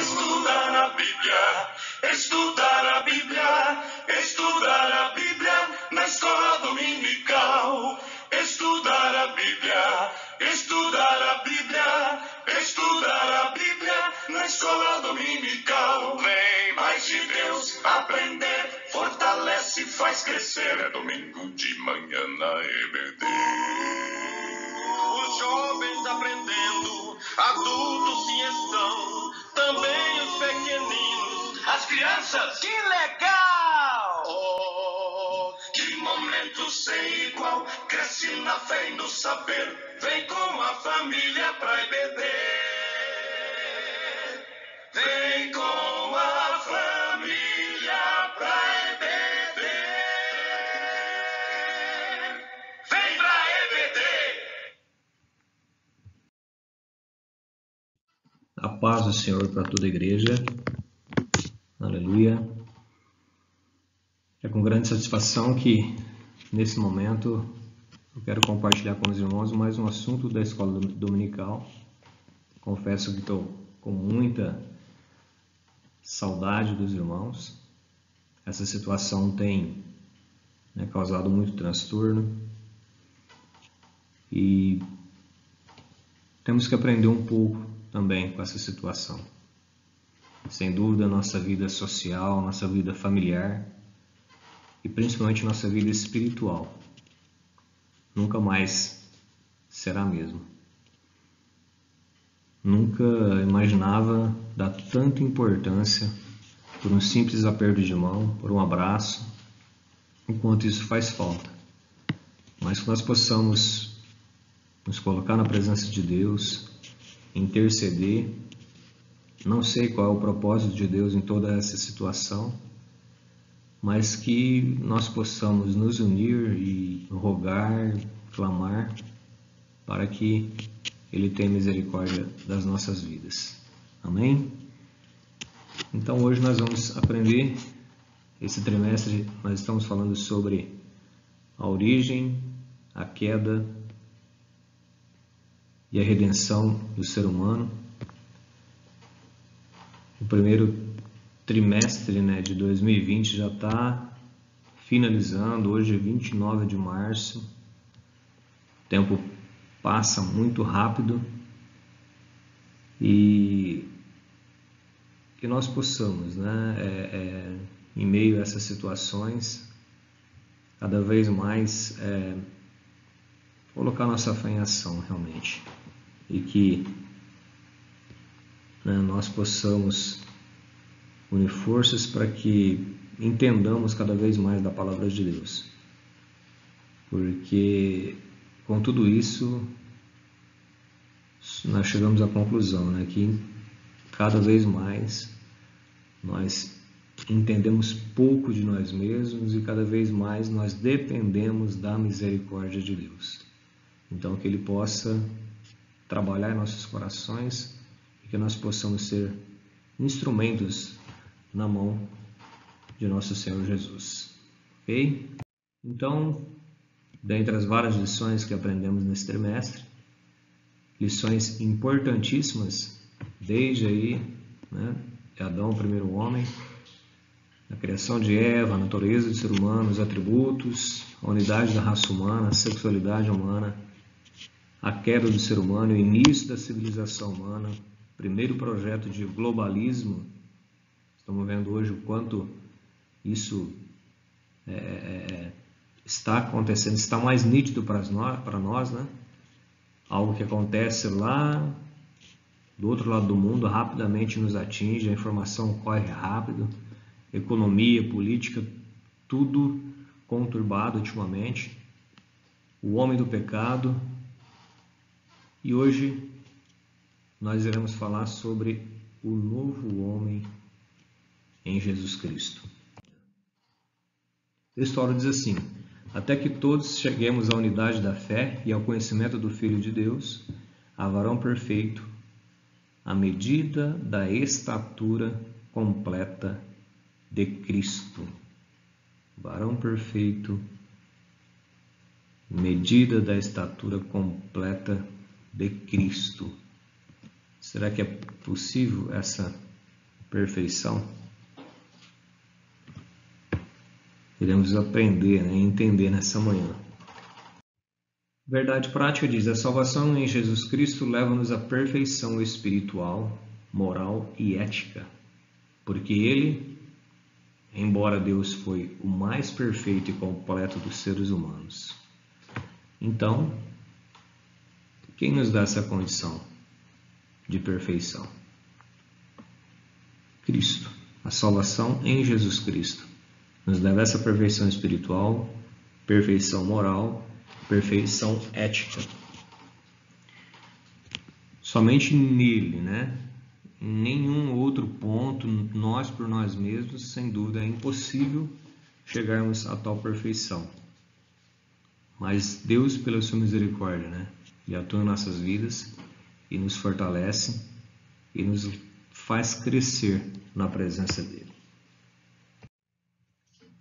Estudar a Bíblia, estudar a Bíblia, estudar a Bíblia na escola dominical. Estudar a Bíblia, estudar a Bíblia, estudar a Bíblia na escola dominical. Vem mais de Deus aprender, fortalece e faz crescer. É domingo de manhã na EBD. Os jovens aprendendo, adultos sim estão, também os pequeninos, as crianças. Que legal! Oh, que momento sem igual, cresce na fé e no saber, vem com a família pra EBD. Vem com a família pra EBD. Vem pra EBD. A paz do Senhor para toda a igreja. Aleluia. É com grande satisfação que, nesse momento, eu quero compartilhar com os irmãos mais um assunto da escola dominical. Confesso que estou com muita saudade dos irmãos. Essa situação tem causado muito transtorno e temos que aprender um pouco também com essa situação. Sem dúvida, nossa vida social, nossa vida familiar e principalmente nossa vida espiritual nunca mais será a mesma. Nunca imaginava dar tanta importância por um simples aperto de mão, por um abraço, enquanto isso faz falta. Mas que nós possamos nos colocar na presença de Deus, interceder. Não sei qual é o propósito de Deus em toda essa situação, mas que nós possamos nos unir e rogar, clamar, para que Ele tenha misericórdia das nossas vidas. Amém? Então hoje nós vamos aprender, esse trimestre nós estamos falando sobre a origem, a queda e a redenção do ser humano. O primeiro trimestre de 2020 já está finalizando, hoje é 29 de março, o tempo passa muito rápido e que nós possamos, em meio a essas situações, cada vez mais colocar nossa fé em ação realmente e que nós possamos unir forças para que entendamos cada vez mais da palavra de Deus, porque com tudo isso nós chegamos à conclusão que cada vez mais nós entendemos pouco de nós mesmos e cada vez mais nós dependemos da misericórdia de Deus. Então que Ele possa trabalhar em nossos corações e que nós possamos ser instrumentos na mão de nosso Senhor Jesus. Ok? Então, dentre as várias lições que aprendemos nesse trimestre, lições importantíssimas, desde aí, de Adão, o primeiro homem, a criação de Eva, a natureza do ser humano, os atributos, a unidade da raça humana, a sexualidade humana, a queda do ser humano, o início da civilização humana, o primeiro projeto de globalismo. Estamos vendo hoje o quanto isso está acontecendo, está mais nítido para nós, Algo que acontece lá do outro lado do mundo rapidamente nos atinge, a informação corre rápido, economia, política, tudo conturbado ultimamente, o homem do pecado. E hoje nós iremos falar sobre o novo homem em Jesus Cristo. A história diz assim: até que todos cheguemos à unidade da fé e ao conhecimento do Filho de Deus, a varão perfeito, à medida da estatura completa de Cristo. Varão perfeito medida da estatura completa de Cristo. Será que é possível essa perfeição? Iremos aprender, né, e entender nessa manhã. Verdade prática diz: a salvação em Jesus Cristo leva-nos à perfeição espiritual, moral e ética, porque Ele, embora Deus foi o mais perfeito e completo dos seres humanos. Então, quem nos dá essa condição de perfeição? Cristo. A salvação em Jesus Cristo nos leva a essa perfeição espiritual, perfeição moral, perfeição ética. Somente nele, né? Em nenhum outro ponto, nós por nós mesmos, sem dúvida, é impossível chegarmos a tal perfeição. Mas Deus, pela sua misericórdia, né? Ele atua em nossas vidas e nos fortalece e nos faz crescer na presença dele.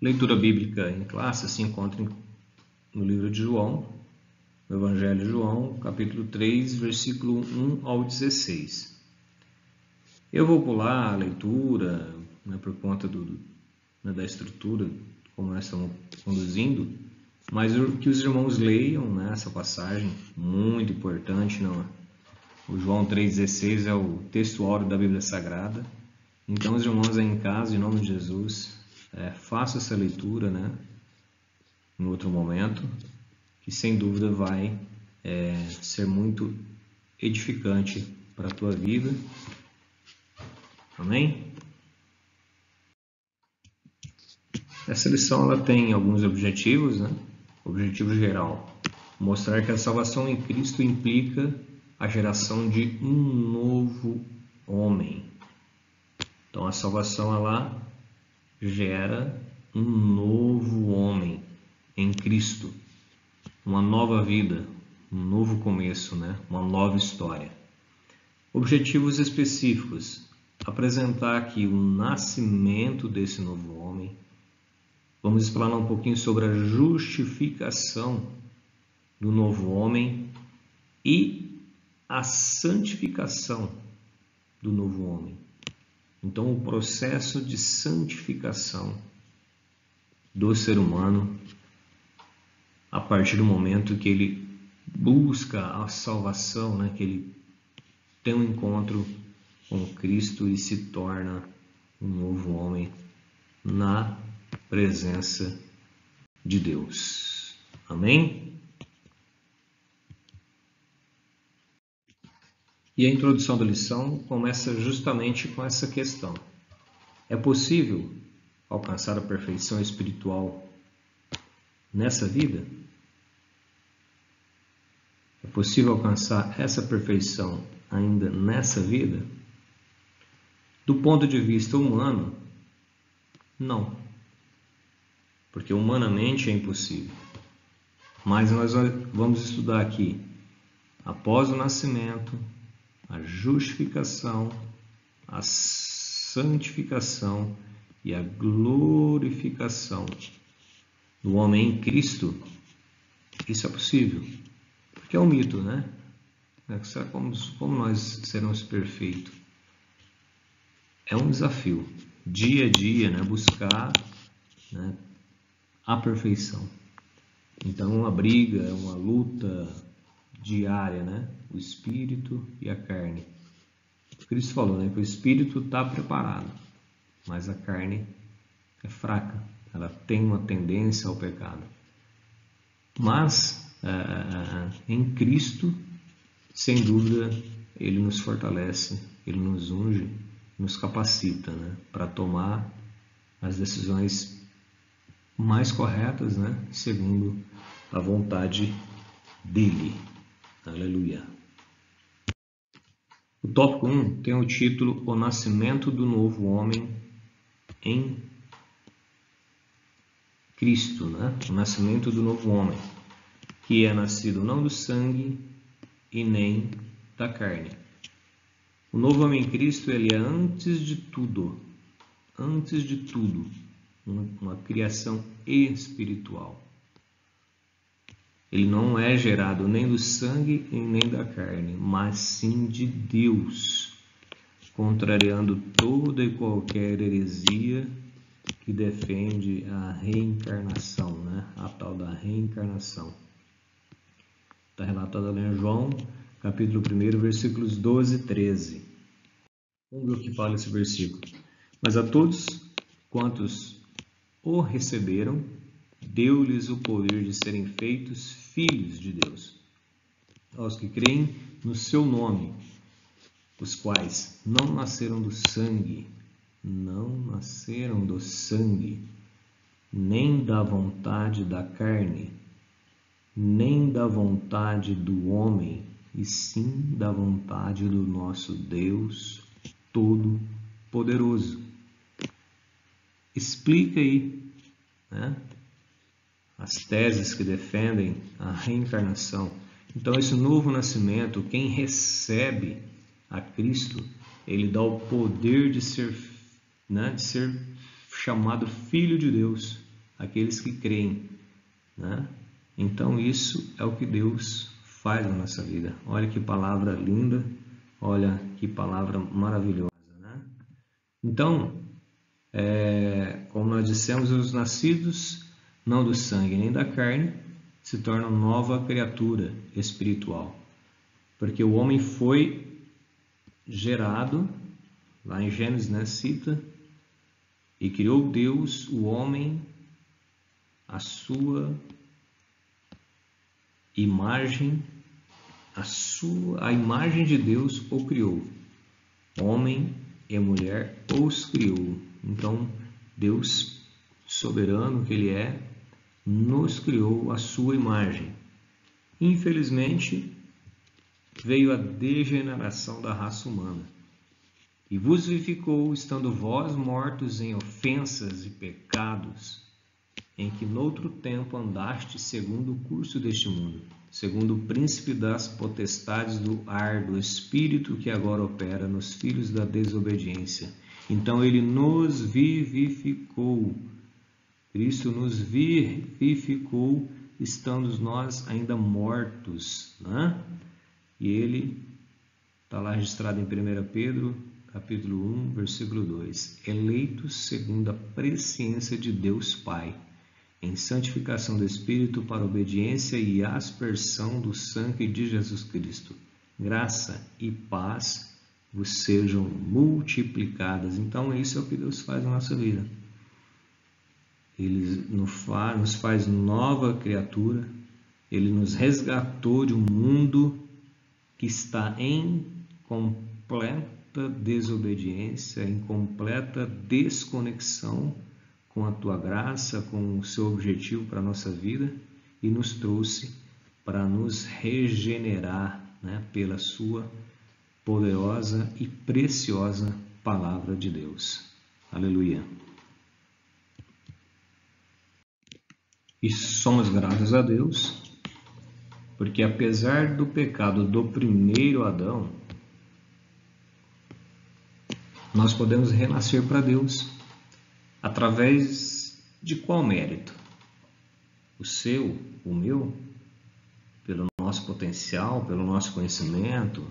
Leitura bíblica em classe se encontra no livro de João, no Evangelho de João, capítulo 3, versículo 1 ao 16. Eu vou pular a leitura, né, por conta da estrutura, como nós estamos conduzindo, mas que os irmãos leiam, né, essa passagem, muito importante. Não? O João 3,16 é o texto áureo da Bíblia Sagrada. Então, os irmãos aí em casa, em nome de Jesus, façam essa leitura, né, em outro momento, que sem dúvida vai ser muito edificante para a tua vida. Amém? Essa lição ela tem alguns objetivos, né? Objetivo geral: mostrar que a salvação em Cristo implica a geração de um novo homem. Então, a salvação ela gera um novo homem em Cristo, uma nova vida, um novo começo, né? Uma nova história. Objetivos específicos: apresentar aqui o nascimento desse novo homem. Vamos explanar um pouquinho sobre a justificação do novo homem e a santificação do novo homem. Então, o processo de santificação do ser humano a partir do momento que ele busca a salvação, né? Que ele tem um encontro com Cristo e se torna um novo homem na presença de Deus. Amém? E a introdução da lição começa justamente com essa questão. É possível alcançar a perfeição espiritual nessa vida? É possível alcançar essa perfeição ainda nessa vida? Do ponto de vista humano, não. Porque humanamente é impossível. Mas nós vamos estudar aqui, após o nascimento, a justificação, a santificação e a glorificação do homem em Cristo. Isso é possível. Porque é um mito, né? Como nós seremos perfeitos? É um desafio, dia a dia, né? Buscar, né, a perfeição. Então, uma briga, uma luta diária, né? O espírito e a carne. Cristo falou, né, que o espírito está preparado, mas a carne é fraca. Ela tem uma tendência ao pecado. Mas, em Cristo, sem dúvida, Ele nos fortalece, Ele nos unge, nos capacita, né, para tomar as decisões mais corretas, né, segundo a vontade dEle. Aleluia. O tópico 1 tem o título O Nascimento do Novo Homem em Cristo, né? O nascimento do novo homem, que é nascido não do sangue e nem da carne. O novo homem em Cristo, ele é antes de tudo, uma criação espiritual. Ele não é gerado nem do sangue e nem da carne, mas sim de Deus, contrariando toda e qualquer heresia que defende a reencarnação, né? A tal da reencarnação. Está relatado ali em João, capítulo 1, versículos 12 e 13. Vamos ver o que fala esse versículo. Mas a todos quantos o receberam, deu-lhes o poder de serem feitos filhos de Deus, aos que creem no seu nome, os quais não nasceram do sangue, nem da vontade da carne, nem da vontade do homem, e sim da vontade do nosso Deus Todo-Poderoso. Explica aí, né, as teses que defendem a reencarnação. Então, esse novo nascimento, quem recebe a Cristo, ele dá o poder de ser chamado filho de Deus, aqueles que creem, né? Então, isso é o que Deus faz na nossa vida. Olha que palavra linda, olha que palavra maravilhosa, né? Então, como nós dissemos, os nascidos não do sangue nem da carne se tornam nova criatura espiritual, porque o homem foi gerado, lá em Gênesis, né, cita, e criou Deus o homem à sua imagem, a imagem de Deus o criou, homem e mulher os criou. Então Deus, soberano que Ele é, nos criou à sua imagem. Infelizmente, veio a degeneração da raça humana, e vos vivificou, estando vós mortos em ofensas e pecados, em que noutro tempo andaste segundo o curso deste mundo, segundo o príncipe das potestades do ar, do espírito que agora opera nos filhos da desobediência. Então ele nos vivificou. Cristo nos vivificou, estando nós ainda mortos, né? E ele está lá registrado em 1 Pedro, capítulo 1, versículo 2. Eleitos segundo a presciência de Deus Pai, em santificação do Espírito para obediência e aspersão do sangue de Jesus Cristo. Graça e paz vos sejam multiplicadas. Então, isso é o que Deus faz na nossa vida. Ele nos faz nova criatura. Ele nos resgatou de um mundo que está em completa desobediência, em completa desconexão com a tua graça, com o seu objetivo para a nossa vida, e nos trouxe para nos regenerar, né, pela sua poderosa e preciosa palavra de Deus. Aleluia. E somos gratos a Deus, porque apesar do pecado do primeiro Adão, nós podemos renascer para Deus. Através de qual mérito? O seu, o meu? Pelo nosso potencial, pelo nosso conhecimento,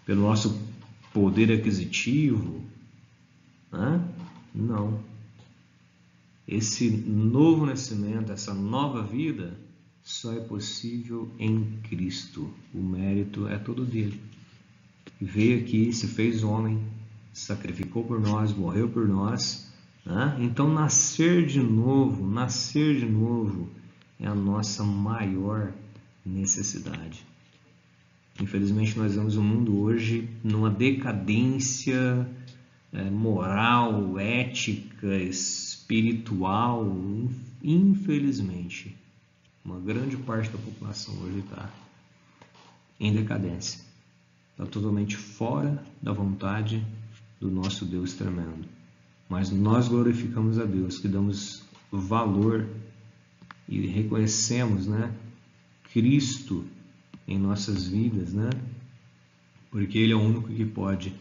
pelo nosso poder aquisitivo? Não. Esse novo nascimento, essa nova vida, só é possível em Cristo. O mérito é todo dele. Veio aqui, se fez homem, sacrificou por nós, morreu por nós. Então, nascer de novo é a nossa maior necessidade. Infelizmente, nós vemos o mundo hoje numa decadência moral, ética, espiritual. Infelizmente, uma grande parte da população hoje está em decadência. Está totalmente fora da vontade do nosso Deus tremendo. Mas nós glorificamos a Deus, que damos valor e reconhecemos, né, Cristo em nossas vidas, né? Porque Ele é o único que pode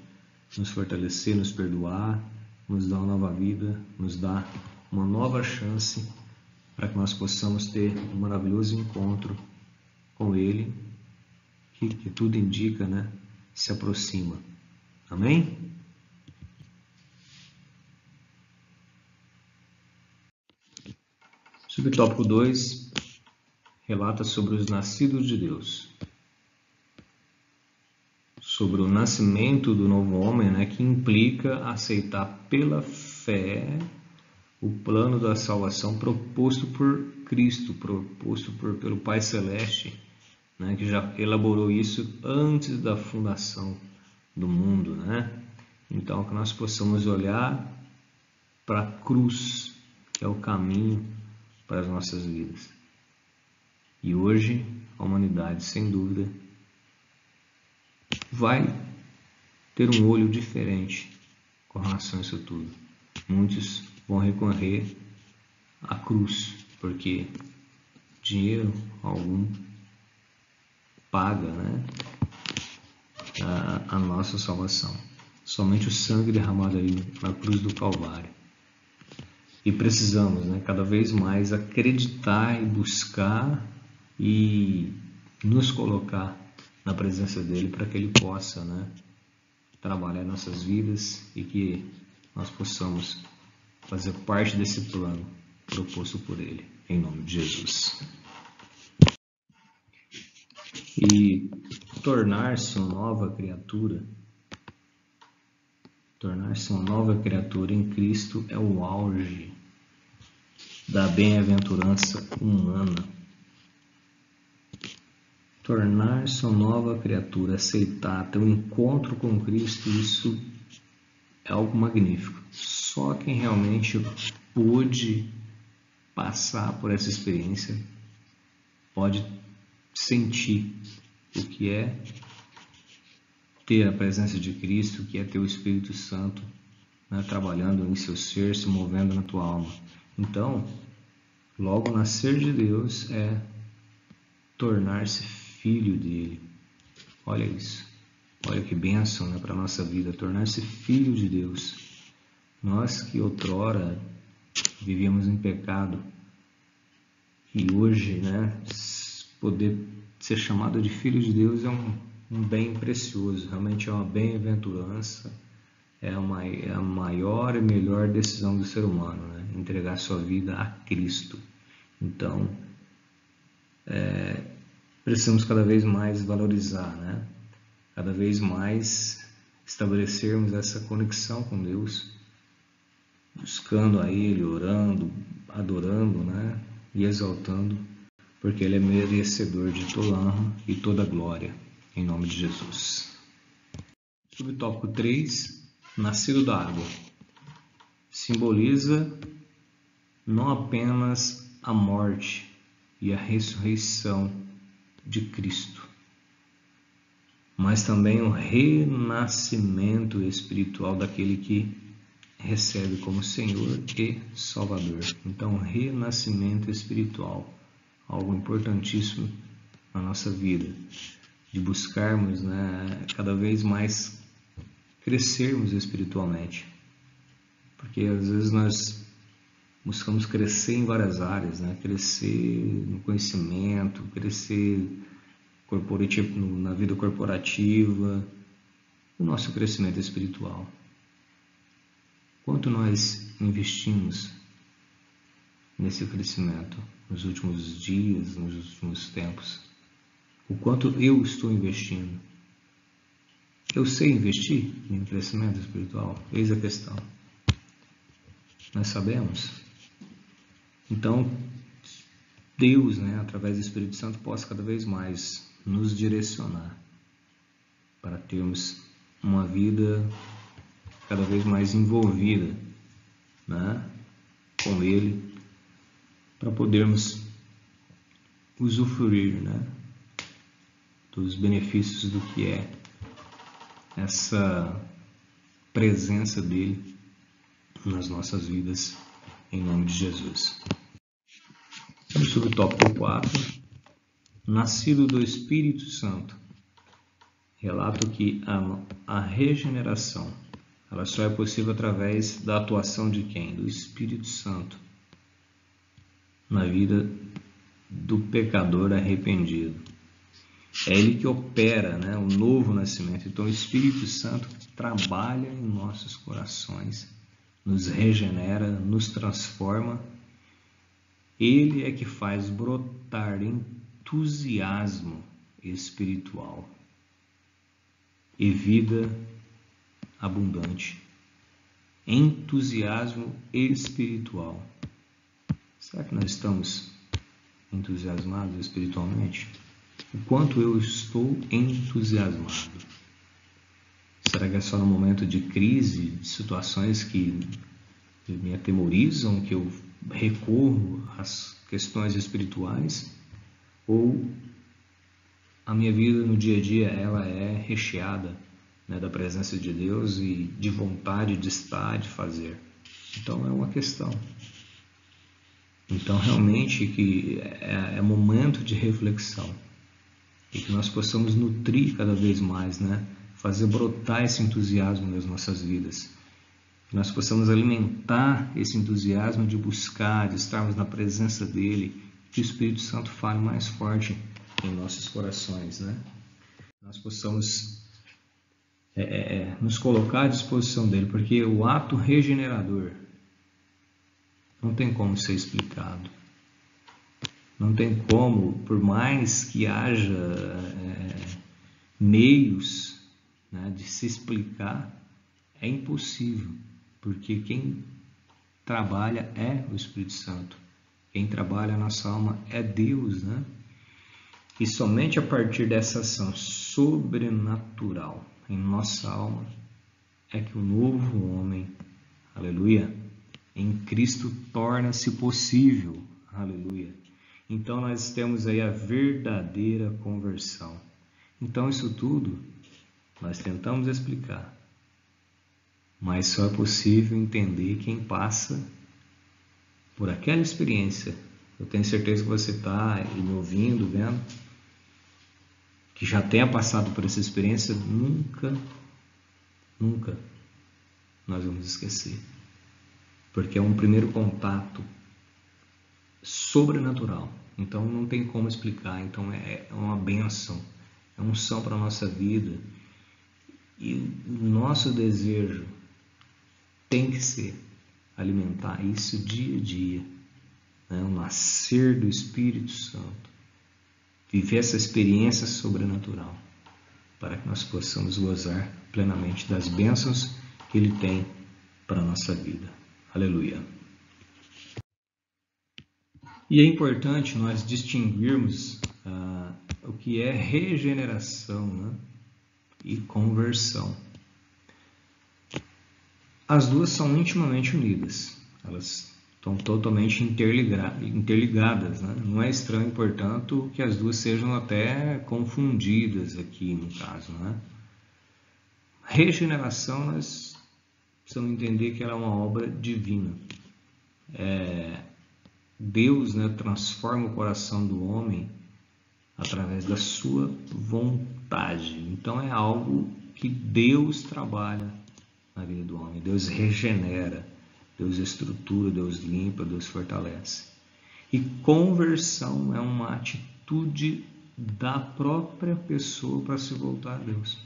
nos fortalecer, nos perdoar, nos dar uma nova vida, nos dar uma nova chance para que nós possamos ter um maravilhoso encontro com Ele, que tudo indica, né, se aproxima. Amém? Subtópico 2 relata sobre os nascidos de Deus. Sobre o nascimento do novo homem, né, que implica aceitar pela fé o plano da salvação proposto por Cristo, proposto pelo Pai Celeste, né, que já elaborou isso antes da fundação do mundo, né? Então, que nós possamos olhar para a cruz, que é o caminho para as nossas vidas. E hoje, a humanidade, sem dúvida, vai ter um olho diferente com relação a isso tudo. Muitos vão recorrer à cruz, porque dinheiro algum paga, né, a nossa salvação. Somente o sangue derramado ali na cruz do Calvário. E precisamos, né, cada vez mais acreditar e buscar e nos colocar na presença dele para que ele possa, né, trabalhar nossas vidas e que nós possamos fazer parte desse plano proposto por ele, em nome de Jesus. E tornar-se uma nova criatura em Cristo é o auge da bem-aventurança humana. Tornar-se uma nova criatura, aceitar, ter um encontro com Cristo, isso é algo magnífico. Só quem realmente pôde passar por essa experiência pode sentir o que é ter a presença de Cristo, o que é ter o Espírito Santo, né, trabalhando em seu ser, se movendo na tua alma. Então, logo nascer de Deus é tornar-se filho dele. Olha isso. Olha que bênção, né, para a nossa vida, tornar-se filho de Deus. Nós que outrora vivíamos em pecado e hoje, né, poder ser chamado de filho de Deus é um bem precioso, realmente é uma bem-aventurança, é a maior e melhor decisão do ser humano, né? Entregar sua vida a Cristo. Então, precisamos cada vez mais valorizar, né? Cada vez mais estabelecermos essa conexão com Deus, buscando a Ele, orando, adorando, né? E exaltando, porque Ele é merecedor de toda honra e toda glória, em nome de Jesus. Subtópico 3, nascido da água. Simboliza não apenas a morte e a ressurreição de Cristo, mas também o renascimento espiritual daquele que recebe como Senhor e Salvador. Então, renascimento espiritual, algo importantíssimo na nossa vida, de buscarmos, né, cada vez mais crescermos espiritualmente, porque às vezes nós buscamos crescer em várias áreas, né, crescer no conhecimento, crescer na vida corporativa, no nosso crescimento espiritual. Quanto nós investimos nesse crescimento nos últimos dias, nos últimos tempos? O quanto eu estou investindo? Eu sei investir em crescimento espiritual? Eis a questão. Nós sabemos. Então, Deus, né, através do Espírito Santo, possa cada vez mais nos direcionar para termos uma vida cada vez mais envolvida, né, com Ele, para podermos usufruir, né, dos benefícios do que é essa presença dele nas nossas vidas, em nome de Jesus. Vamos sobre o tópico 4, nascido do Espírito Santo. Relato que a regeneração, ela só é possível através da atuação de quem? Do Espírito Santo na vida do pecador arrependido. É Ele que opera, né, o novo nascimento. Então o Espírito Santo trabalha em nossos corações, nos regenera, nos transforma. Ele é que faz brotar entusiasmo espiritual e vida abundante. Entusiasmo espiritual. Será que nós estamos entusiasmados espiritualmente? O quanto eu estou entusiasmado? Será que é só no momento de crise, de situações que me atemorizam, que eu recorro às questões espirituais? Ou a minha vida no dia a dia ela é recheada, né, da presença de Deus e de vontade de estar, de fazer? Então é uma questão. Então realmente que é momento de reflexão e que nós possamos nutrir cada vez mais, né, fazer brotar esse entusiasmo nas nossas vidas. Que nós possamos alimentar esse entusiasmo de buscar, de estarmos na presença dEle, que o Espírito Santo fale mais forte em nossos corações, né? Nós possamos nos colocar à disposição dEle, porque o ato regenerador não tem como ser explicado. Não tem como, por mais que haja meios, né, de se explicar, é impossível, porque quem trabalha é o Espírito Santo. Quem trabalha a nossa alma é Deus, né? E somente a partir dessa ação sobrenatural em nossa alma é que o novo homem, aleluia, em Cristo torna-se possível, aleluia. Então nós temos aí a verdadeira conversão. Então isso tudo nós tentamos explicar, mas só é possível entender quem passa por aquela experiência. Eu tenho certeza que você está me ouvindo, vendo, que já tenha passado por essa experiência. Nunca nós vamos esquecer, porque é um primeiro contato sobrenatural. Então não tem como explicar. Então é uma bênção, é uma unção para a nossa vida. E o nosso desejo tem que ser alimentar isso dia a dia, né? O nascer do Espírito Santo, viver essa experiência sobrenatural, para que nós possamos gozar plenamente das bênçãos que Ele tem para a nossa vida. Aleluia! E é importante nós distinguirmos o que é regeneração, né, e conversão. As duas são intimamente unidas, elas estão totalmente interligadas, né? Não é estranho, portanto, que as duas sejam até confundidas aqui no caso, né? Regeneração, nós precisamos entender que ela é uma obra divina. Deus, né, transforma o coração do homem através da sua vontade. Então é algo que Deus trabalha na vida do homem. Deus regenera, Deus estrutura, Deus limpa, Deus fortalece. E conversão é uma atitude da própria pessoa para se voltar a Deus.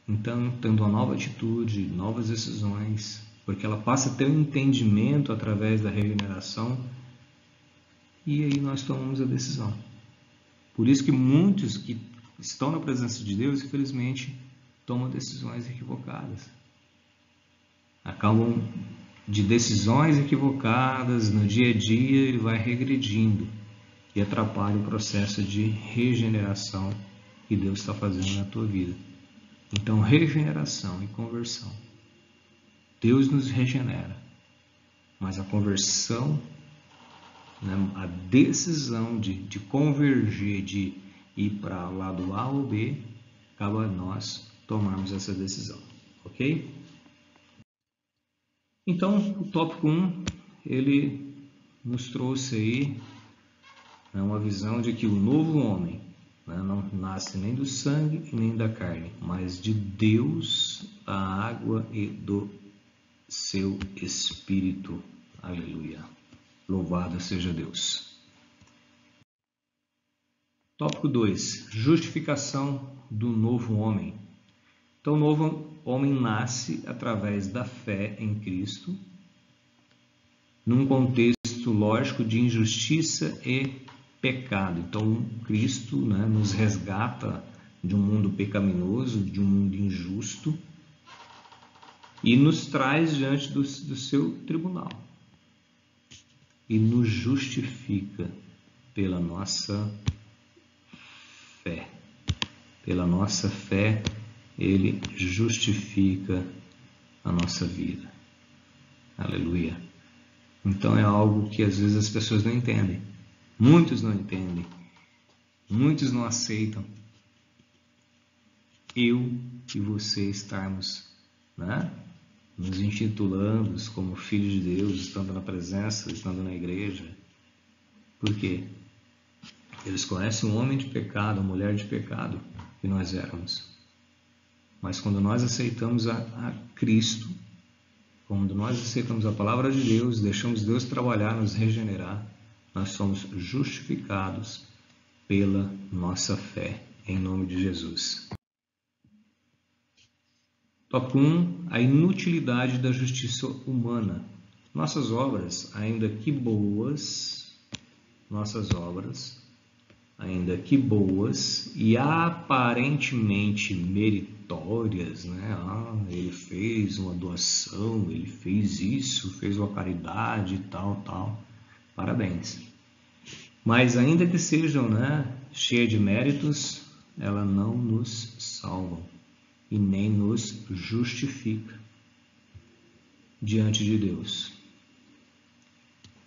Então, tendo uma nova atitude, novas decisões, porque ela passa a ter um entendimento através da regeneração, e aí nós tomamos a decisão. Por isso que muitos que estão na presença de Deus, infelizmente, tomam decisões equivocadas. Acabam de decisões equivocadas no dia a dia, ele vai regredindo e atrapalha o processo de regeneração que Deus está fazendo na tua vida. Então, regeneração e conversão. Deus nos regenera, mas a conversão, né, a decisão de convergir, de ir para o lado A ou B, cabe a nós tomarmos essa decisão, ok? Então, o tópico 1, ele nos trouxe aí, né, uma visão de que o novo homem, né, não nasce nem do sangue e nem da carne, mas de Deus, da água e do seu Espírito. Aleluia. Louvado seja Deus. Tópico 2. Justificação do novo homem. Então, o novo homem nasce através da fé em Cristo, num contexto lógico de injustiça e pecado. Então, Cristo, né, nos resgata de um mundo pecaminoso, de um mundo injusto, e nos traz diante do seu tribunal. E nos justifica pela nossa fé. Pela nossa fé, Ele justifica a nossa vida. Aleluia. Então é algo que às vezes as pessoas não entendem. Muitos não entendem. Muitos não aceitam. Eu e você estarmos, né, nos intitulando como filhos de Deus, estando na presença, estando na igreja. Por quê? Eles conhecem um homem de pecado, uma mulher de pecado que nós éramos. Mas quando nós aceitamos a Cristo, quando nós aceitamos a palavra de Deus, deixamos Deus trabalhar, nos regenerar, nós somos justificados pela nossa fé, em nome de Jesus. Tópico 1. A inutilidade da justiça humana. Nossas obras, ainda que boas, e aparentemente meritórias, né? Ele fez uma doação, ele fez isso, fez uma caridade, tal. Parabéns. Mas ainda que sejam, né, cheias de méritos, elas não nos salvam e nem nos justifica diante de Deus.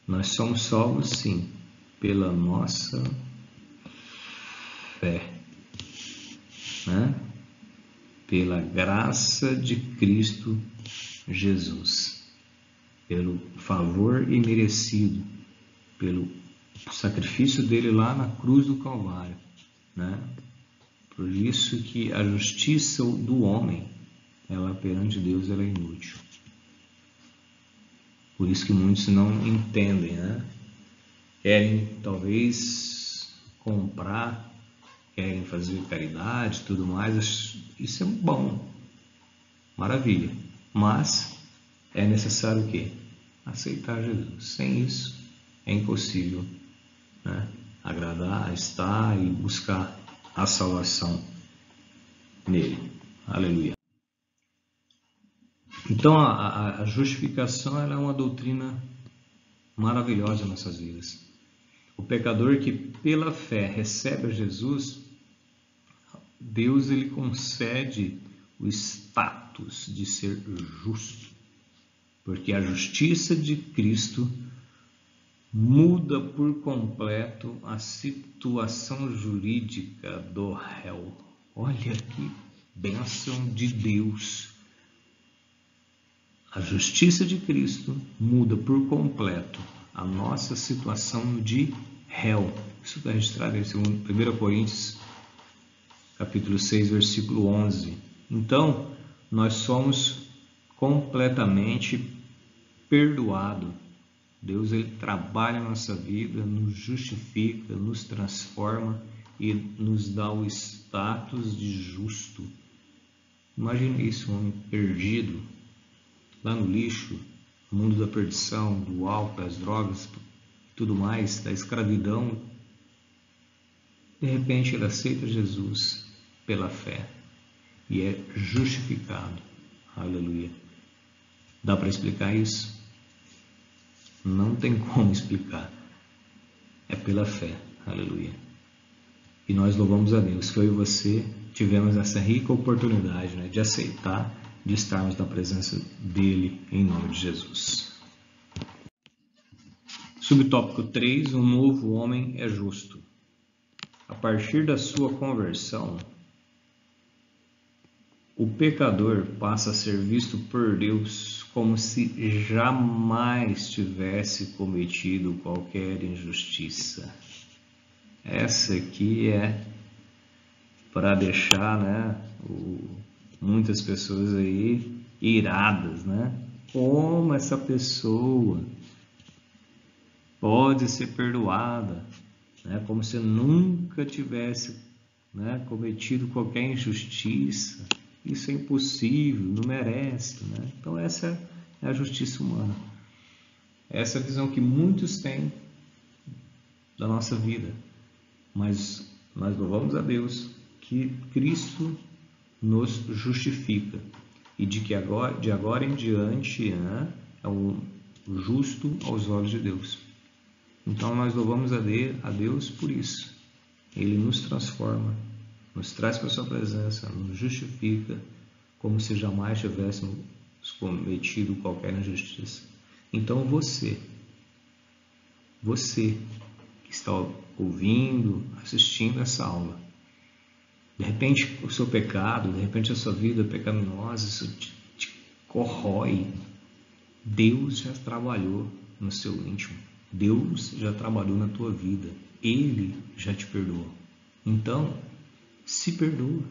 Nós somos salvos, sim, pela nossa fé, né? Pela graça de Cristo Jesus, pelo favor imerecido, pelo sacrifício dele lá na cruz do Calvário, né? Por isso que a justiça do homem, ela perante Deus, ela é inútil. Por isso que muitos não entendem, né? Querem talvez comprar, querem fazer caridade e tudo mais. Isso é bom, maravilha. Mas é necessário o quê? Aceitar Jesus. Sem isso é impossível, né, agradar, estar e buscar a salvação nele. Aleluia. Então a justificação, ela é uma doutrina maravilhosa em nossas vidas. O pecador que pela fé recebe a Jesus, Deus ele concede o status de ser justo, porque a justiça de Cristo muda por completo a situação jurídica do réu. Olha que bênção de Deus! A justiça de Cristo muda por completo a nossa situação de réu. Isso está registrado em 1 Coríntios, capítulo 6, versículo 11. Então, nós somos completamente perdoados. Deus ele trabalha na nossa vida, nos justifica, nos transforma e nos dá o status de justo. Imagine isso, um homem perdido, lá no lixo, no mundo da perdição, do álcool, das drogas, tudo mais, da escravidão. De repente ele aceita Jesus pela fé e é justificado. Aleluia. Dá para explicar isso? Não tem como explicar. É pela fé. Aleluia. E nós louvamos a Deus que eu e você tivemos essa rica oportunidade, né, de aceitar, de estarmos na presença dele em nome de Jesus. Subtópico 3. O novo homem é justo. A partir da sua conversão, o pecador passa a ser visto por Deus como se jamais tivesse cometido qualquer injustiça. Essa aqui é para deixar, né, muitas pessoas aí iradas, né? Como essa pessoa pode ser perdoada? né? Como se nunca tivesse, né, cometido qualquer injustiça. Isso é impossível, não merece, né? Então essa é a justiça humana. Essa é a visão que muitos têm da nossa vida. Mas nós louvamos a Deus que Cristo nos justifica e de que de agora em diante, né, é o justo aos olhos de Deus. Então nós louvamos a Deus por isso. Ele nos transforma, nos traz para a sua presença, nos justifica, como se jamais tivéssemos cometido qualquer injustiça. Então você que está ouvindo, assistindo essa aula, de repente o seu pecado, de repente a sua vida pecaminosa, isso te corrói. Deus já trabalhou no seu íntimo. Deus já trabalhou na tua vida. Ele já te perdoou. Então, se perdoa.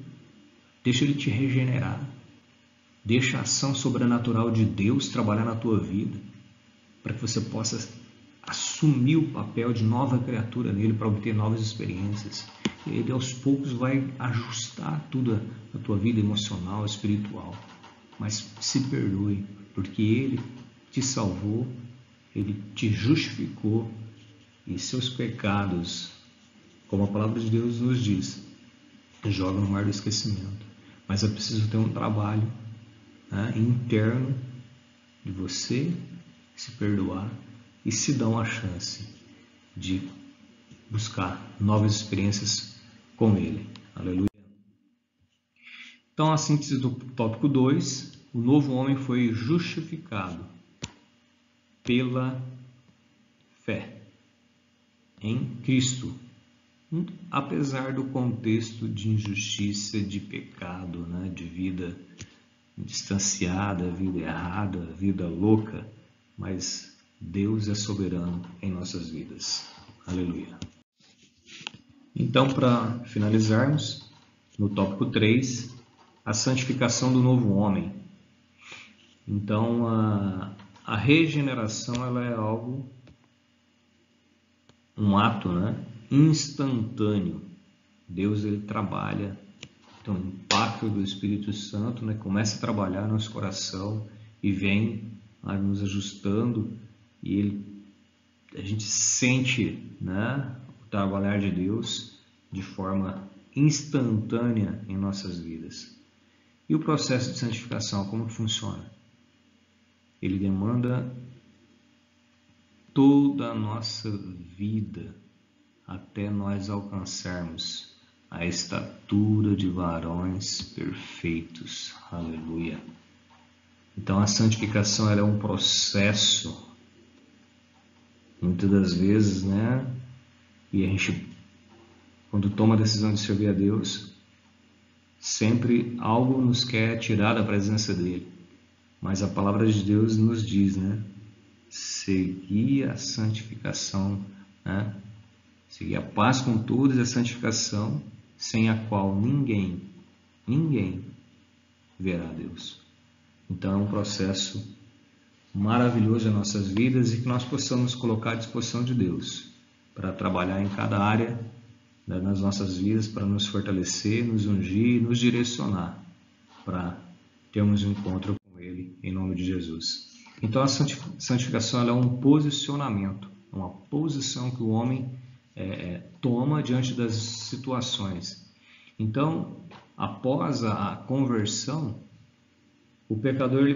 Deixa Ele te regenerar. Deixa a ação sobrenatural de Deus trabalhar na tua vida, para que você possa assumir o papel de nova criatura nele, para obter novas experiências. E Ele aos poucos vai ajustar tudo a tua vida emocional, espiritual. Mas se perdoe, porque Ele te salvou, Ele te justificou, e seus pecados, como a palavra de Deus nos diz, joga no mar do esquecimento. Mas é preciso ter um trabalho, né, interno de você se perdoar e se dar uma chance de buscar novas experiências com Ele. Aleluia. Então, a síntese do tópico 2, o novo homem foi justificado pela fé em Cristo, apesar do contexto de injustiça, de pecado, né, de vida distanciada, vida errada, vida louca, mas Deus é soberano em nossas vidas. Aleluia. Então, para finalizarmos, no tópico 3, a santificação do novo homem. Então, a regeneração ela é algo, um ato, né, instantâneo. Deus ele trabalha, então o impacto do Espírito Santo, né, começa a trabalhar no nosso coração e vem nos ajustando, e a gente sente, né, o trabalhar de Deus de forma instantânea em nossas vidas. E o processo de santificação, como que funciona? Ele demanda toda a nossa vida até nós alcançarmos a estatura de varões perfeitos. Aleluia. Então a santificação ela é um processo, muitas das vezes, né? E a gente, quando toma a decisão de servir a Deus, sempre algo nos quer tirar da presença dele. Mas a palavra de Deus nos diz, né? Seguir a santificação, né? Seguir a paz com todos, a santificação, sem a qual ninguém verá Deus. Então é um processo maravilhoso em nossas vidas e que nós possamos colocar à disposição de Deus para trabalhar em cada área nas nossas vidas, para nos fortalecer, nos ungir, nos direcionar para termos um encontro com Ele, em nome de Jesus. Então a santificação ela é um posicionamento, uma posição que o homem toma diante das situações. Então, após a conversão, o pecador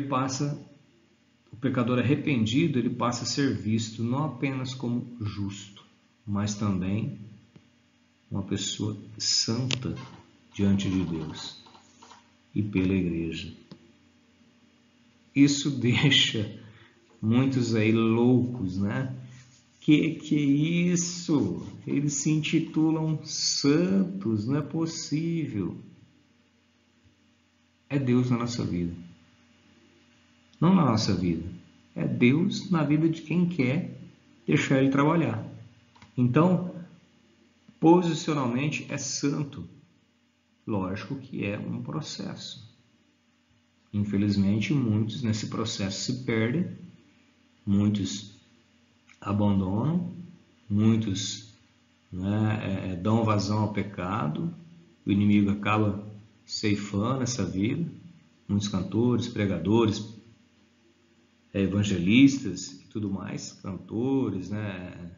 arrependido, ele passa a ser visto não apenas como justo, mas também uma pessoa santa diante de Deus e pela igreja. Isso deixa muitos aí loucos, né? Que é isso? Eles se intitulam santos, não é possível. É Deus na nossa vida. Não na nossa vida. É Deus na vida de quem quer deixar Ele trabalhar. Então, posicionalmente é santo. Lógico que é um processo. Infelizmente, muitos nesse processo se perdem, muitos abandonam, muitos né, dão vazão ao pecado, o inimigo acaba ceifando essa vida. Muitos cantores, pregadores, evangelistas e tudo mais, cantores, né,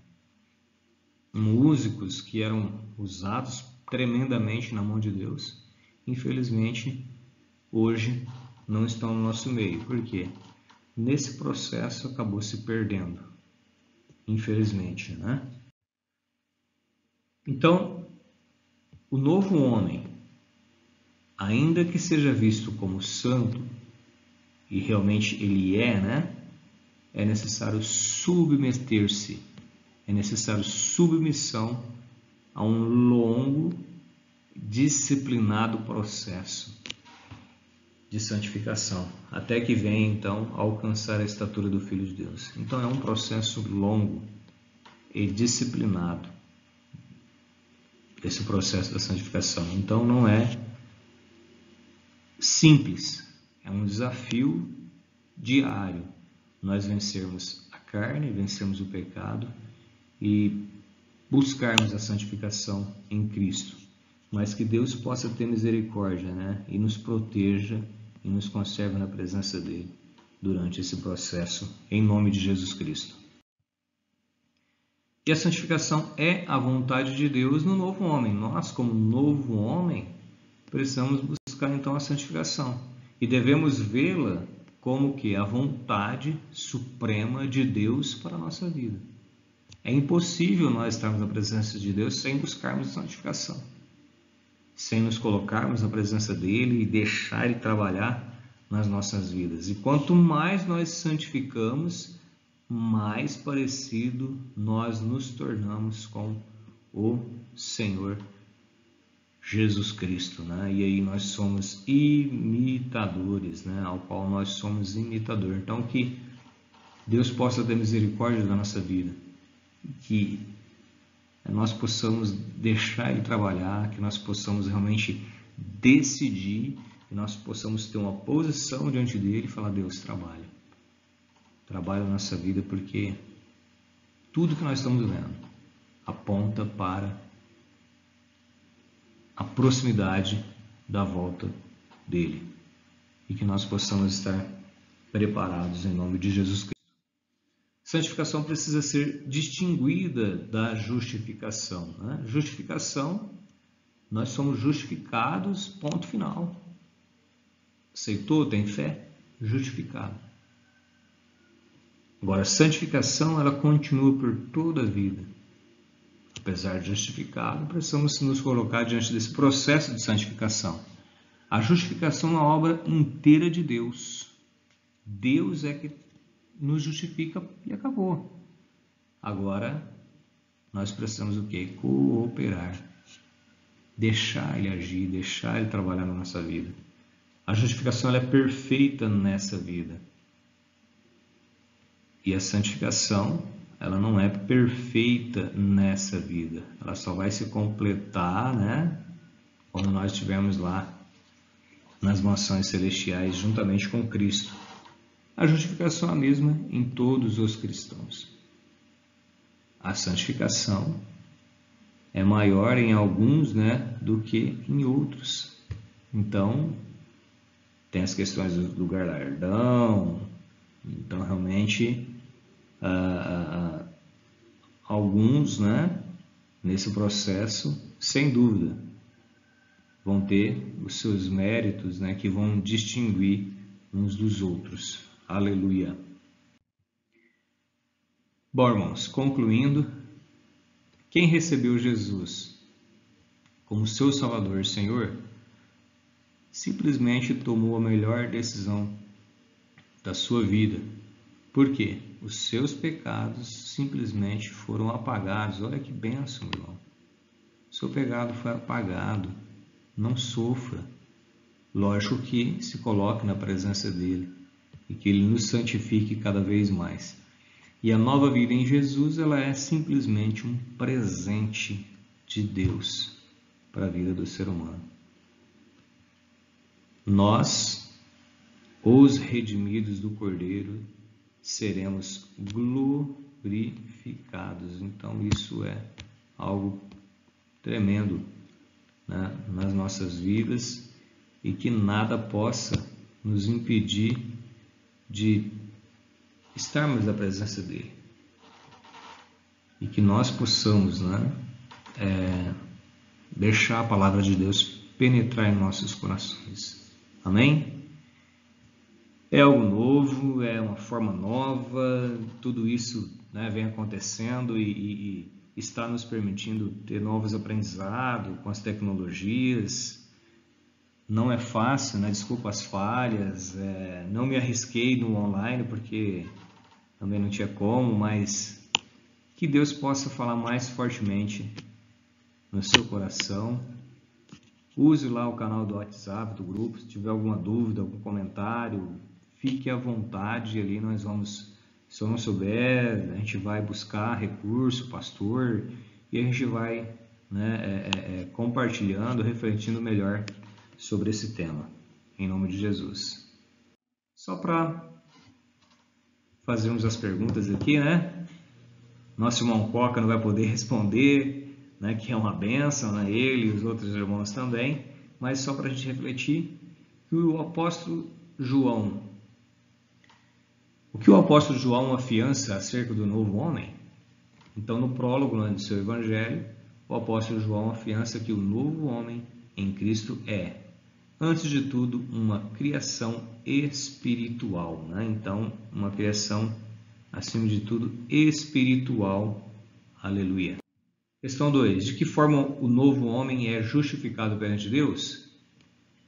músicos que eram usados tremendamente na mão de Deus, infelizmente hoje não estão no nosso meio. Por quê? Nesse processo acabou se perdendo, infelizmente, né? Então, o novo homem, ainda que seja visto como santo, e realmente ele é, né? É necessário submeter-se, é necessário submissão a um longo, disciplinado processo de santificação, até que venha então a alcançar a estatura do Filho de Deus. Então é um processo longo e disciplinado, esse processo da santificação. Então não é simples, é um desafio diário nós vencermos a carne, vencermos o pecado e buscarmos a santificação em Cristo. Mas que Deus possa ter misericórdia, né? E nos proteja e nos conserve na presença dele durante esse processo, em nome de Jesus Cristo. E a santificação é a vontade de Deus no novo homem. Nós, como novo homem, precisamos buscar então a santificação e devemos vê-la como que a vontade suprema de Deus para a nossa vida. É impossível nós estarmos na presença de Deus sem buscarmos a santificação, sem nos colocarmos na presença dele e deixar ele trabalhar nas nossas vidas. E quanto mais nós santificamos, mais parecido nós nos tornamos com o Senhor Jesus Cristo, né? E aí nós somos imitadores, né? Ao qual nós somos imitador. Então que Deus possa ter misericórdia da nossa vida, que nós possamos deixar ele trabalhar, que nós possamos realmente decidir, que nós possamos ter uma posição diante dele e falar: Deus, trabalha a nossa vida, porque tudo que nós estamos vendo aponta para a proximidade da volta dele, e que nós possamos estar preparados em nome de Jesus Cristo. Santificação precisa ser distinguida da justificação, né? Justificação, nós somos justificados, ponto final. Aceitou, tem fé? Justificado. Agora, a santificação, ela continua por toda a vida. Apesar de justificado, precisamos nos colocar diante desse processo de santificação. A justificação é uma obra inteira de Deus. Deus é que nos justifica e acabou. Agora, nós precisamos o quê? Cooperar. Deixar ele agir, deixar ele trabalhar na nossa vida. A justificação, ela é perfeita nessa vida. E a santificação, ela não é perfeita nessa vida. Ela só vai se completar, né? Quando nós estivermos lá nas mansões celestiais juntamente com Cristo. A justificação é a mesma em todos os cristãos. A santificação é maior em alguns, né, do que em outros. Então, tem as questões do galardão. Então, realmente, alguns, né, nesse processo, sem dúvida, vão ter os seus méritos, né, que vão distinguir uns dos outros. Aleluia. Bom, irmãos, concluindo, quem recebeu Jesus como seu Salvador e Senhor, simplesmente tomou a melhor decisão da sua vida. Por quê? Os seus pecados simplesmente foram apagados. Olha que bênção, meu irmão. O seu pecado foi apagado. Não sofra. Lógico que se coloque na presença dele e que ele nos santifique cada vez mais. E a nova vida em Jesus, ela é simplesmente um presente de Deus para a vida do ser humano. Nós, os redimidos do Cordeiro, seremos glorificados. Então isso é algo tremendo, né, nas nossas vidas, e que nada possa nos impedir de estarmos na presença dele, e que nós possamos, né, deixar a palavra de Deus penetrar em nossos corações. Amém? É algo novo, é uma forma nova, tudo isso, né, vem acontecendo e está nos permitindo ter novos aprendizados com as tecnologias. Não é fácil, né? Desculpa as falhas, não me arrisquei no online porque também não tinha como, mas que Deus possa falar mais fortemente no seu coração. Use lá o canal do WhatsApp, do grupo, se tiver alguma dúvida, algum comentário, fique à vontade ali, nós vamos, se eu não souber, a gente vai buscar recurso, pastor, e a gente vai, né, compartilhando, refletindo melhor sobre esse tema, em nome de Jesus. Só para fazermos as perguntas aqui, né? Nosso irmão Coca não vai poder responder, né, que é uma bênção, né, ele e os outros irmãos também, mas só para a gente refletir que o apóstolo João, o que o apóstolo João afiança acerca do novo homem? Então, no prólogo, né, do seu evangelho, o apóstolo João afiança que o novo homem em Cristo é, antes de tudo, uma criação espiritual, né? Então, uma criação, acima de tudo, espiritual. Aleluia. Questão 2. De que forma o novo homem é justificado perante Deus?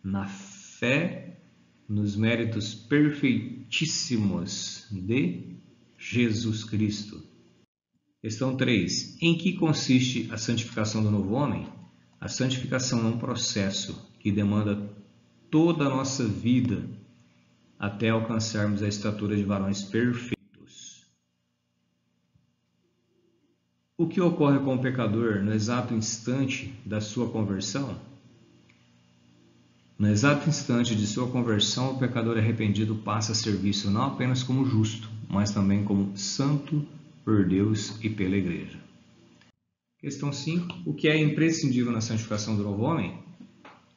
Na fé, nos méritos perfeitíssimos de Jesus Cristo. Questão 3. Em que consiste a santificação do novo homem? A santificação é um processo que demanda toda a nossa vida até alcançarmos a estatura de varões perfeitos. O que ocorre com o pecador no exato instante da sua conversão? No exato instante de sua conversão, o pecador arrependido passa a ser visto não apenas como justo, mas também como santo por Deus e pela Igreja. Questão 5. O que é imprescindível na santificação do novo homem?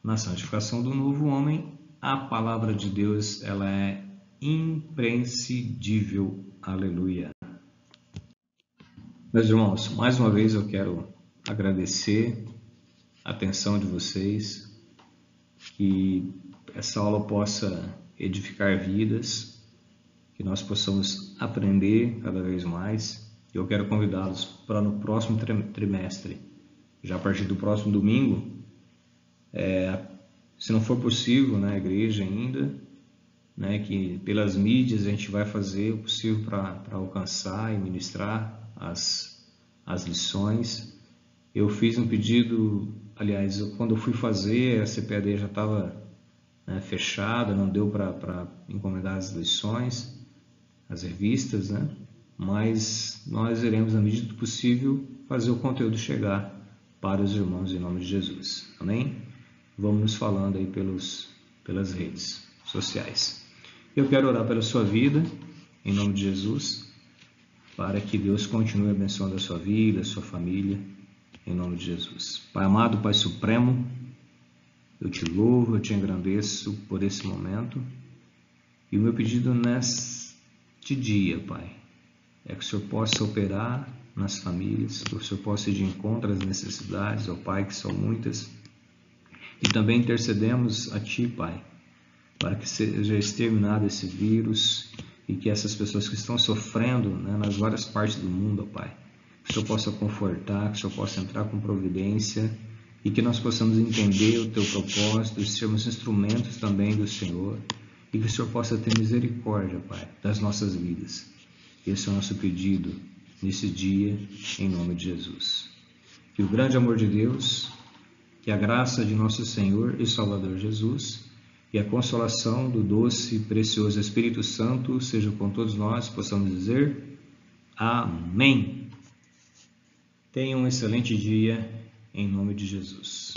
Na santificação do novo homem, a palavra de Deus ela é imprescindível. Aleluia. Meus irmãos, mais uma vez eu quero agradecer a atenção de vocês, que essa aula possa edificar vidas, que nós possamos aprender cada vez mais. Eu quero convidá-los para no próximo trimestre, já a partir do próximo domingo, se não for possível na igreja ainda, né, que pelas mídias a gente vai fazer o possível para alcançar e ministrar as lições. Eu fiz um pedido, aliás, quando eu fui fazer, a CPAD já estava, né, fechada, não deu para encomendar as lições, as revistas, né? Mas nós iremos, na medida do possível, fazer o conteúdo chegar para os irmãos em nome de Jesus. Amém? Vamos nos falando aí pelas redes sociais. Eu quero orar pela sua vida, em nome de Jesus, para que Deus continue abençoando a sua vida, a sua família, em nome de Jesus. Pai amado, Pai supremo, eu te louvo, eu te engrandeço por esse momento. E o meu pedido neste dia, Pai, é que o Senhor possa operar nas famílias, que o Senhor possa ir de encontro às necessidades, ó Pai, que são muitas. E também intercedemos a Ti, Pai, para que seja exterminado esse vírus e que essas pessoas que estão sofrendo, né, nas várias partes do mundo, ó Pai, que o Senhor possa confortar, que o Senhor possa entrar com providência e que nós possamos entender o Teu propósito e sermos instrumentos também do Senhor e que o Senhor possa ter misericórdia, Pai, das nossas vidas. Esse é o nosso pedido nesse dia, em nome de Jesus. Que o grande amor de Deus, que a graça de nosso Senhor e Salvador Jesus e a consolação do doce e precioso Espírito Santo seja com todos nós, possamos dizer amém. Tenha um excelente dia, em nome de Jesus.